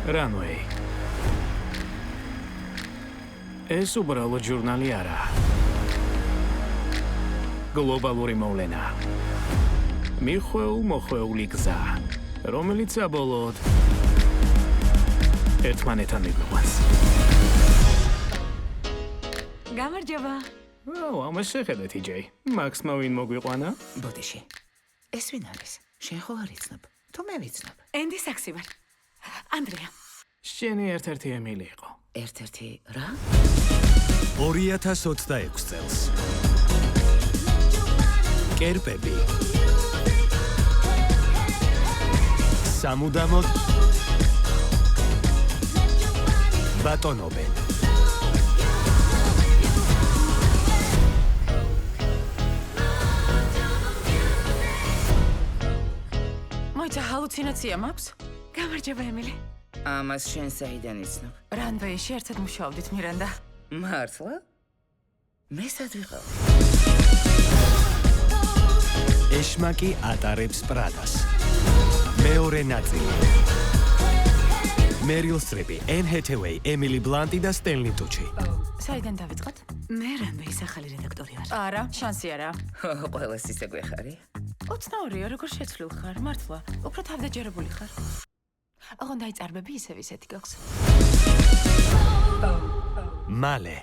Runway. ეს უბრალოდ ჟურნალი არა. გლობალური მოვლენა. მიხვეულ-მოხვეული გზა, რომელიც საბოლოოდ ერთმანეთთან მიგვიყვანს. გამარჯობა. ამას შეხედე, TJ. მაქსმა ვინ მოგვიყვანა? ბოდიში. ეს ვინ არის? შენ ხო არ იცნობ? თუ მე ვიცნობ. ენდი საქსი ვარ. ანდრეა. შენი ერთ-ერთი ემილი იყო. ერთ-ერთი რა? 2026 წელს. კერპები. სამუდამოდ ბატონობენ. მოიცა ჰალუცინაცია მაქვს? გამარჯობა ემილი. ამას შენ საიდან იცნობ? რანვეიში ერთად მუშაობდით მირანდა. მართლა? მე სად ვიყავ? ეშმაკი ატარებს პრადას. მეორე ნაწილი. მერილ სტრიპი, ენ ჰეთეუეი, ემილი ბლანტი და სტენლი ტუჩი. საიდან დავიწყოთ? მე რანვეის ახალი რედაქტორი ვარ. არა, შანსი არა. ყველას ისე გვეხარი? 22-ია, როგორ შეცვლილ ხარ? მართლა, უფრო თავდაჯერებული ხარ. ოღონდ დაიწარბები ისევ ისეთი გაქვს. მალე